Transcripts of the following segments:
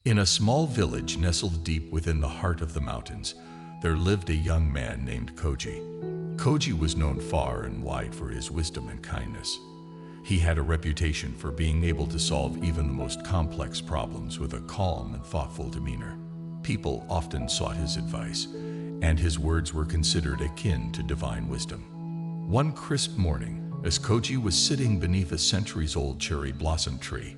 In a small village nestled deep within the heart of the mountains, there lived a young man named Koji. Koji was known far and wide for his wisdom and kindness. He had a reputation for being able to solve even the most complex problems with a calm and thoughtful demeanor. People often sought his advice, and his words were considered akin to divine wisdom. One crisp morning, as Koji was sitting beneath a centuries-old cherry blossom tree,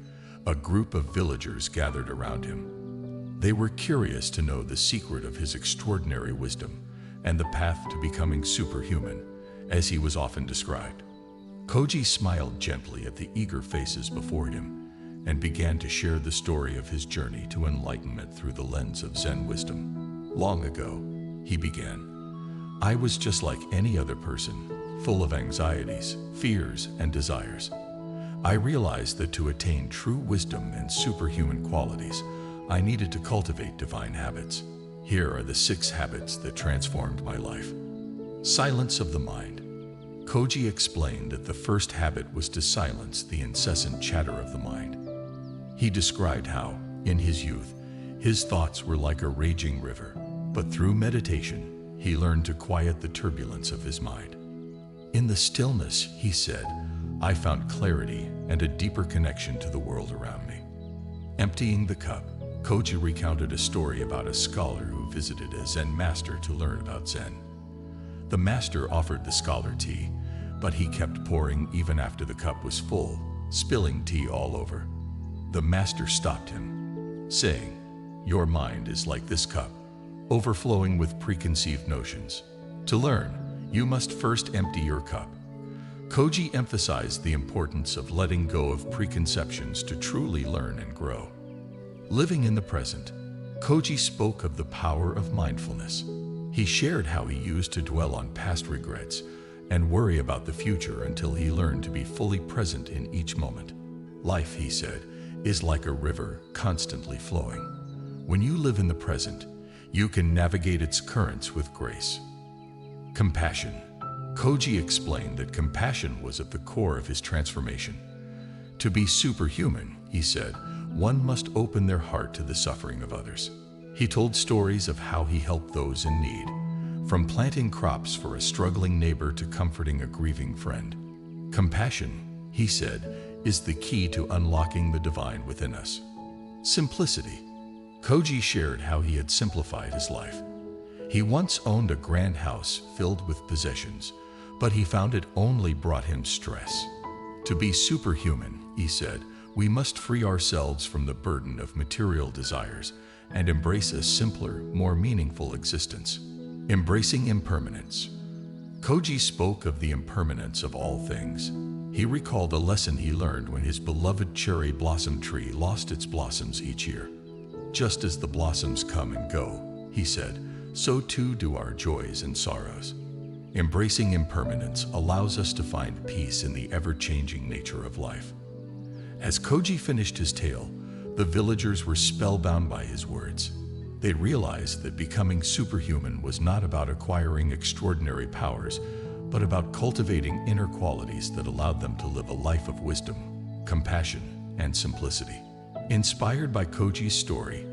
a group of villagers gathered around him. They were curious to know the secret of his extraordinary wisdom and the path to becoming superhuman, as he was often described. Koji smiled gently at the eager faces before him and began to share the story of his journey to enlightenment through the lens of Zen wisdom. Long ago, he began, I was just like any other person, full of anxieties, fears, and desires. I realized that to attain true wisdom and superhuman qualities, I needed to cultivate divine habits. Here are the 6 habits that transformed my life. Silence of the mind. Koji explained that the first habit was to silence the incessant chatter of the mind. He described how, in his youth, his thoughts were like a raging river, but through meditation, he learned to quiet the turbulence of his mind. In the stillness, he said, I found clarity and a deeper connection to the world around me. Emptying the cup, Koji recounted a story about a scholar who visited a Zen master to learn about Zen. The master offered the scholar tea, but he kept pouring even after the cup was full, spilling tea all over. The master stopped him, saying, Your mind is like this cup, overflowing with preconceived notions. To learn, you must first empty your cup. Koji emphasized the importance of letting go of preconceptions to truly learn and grow. Living in the present, Koji spoke of the power of mindfulness. He shared how he used to dwell on past regrets and worry about the future until he learned to be fully present in each moment. Life, he said, is like a river constantly flowing. When you live in the present, you can navigate its currents with grace. Compassion. Koji explained that compassion was at the core of his transformation. To be superhuman, he said, one must open their heart to the suffering of others. He told stories of how he helped those in need, from planting crops for a struggling neighbor to comforting a grieving friend. Compassion, he said, is the key to unlocking the divine within us. Simplicity. Koji shared how he had simplified his life. He once owned a grand house filled with possessions, but he found it only brought him stress. To be superhuman, he said, we must free ourselves from the burden of material desires and embrace a simpler, more meaningful existence. Embracing impermanence. Koji spoke of the impermanence of all things. He recalled a lesson he learned when his beloved cherry blossom tree lost its blossoms each year. Just as the blossoms come and go, he said, so too do our joys and sorrows. Embracing impermanence allows us to find peace in the ever-changing nature of life. As Koji finished his tale, the villagers were spellbound by his words. They realized that becoming superhuman was not about acquiring extraordinary powers, but about cultivating inner qualities that allowed them to live a life of wisdom, compassion, and simplicity. Inspired by Koji's story,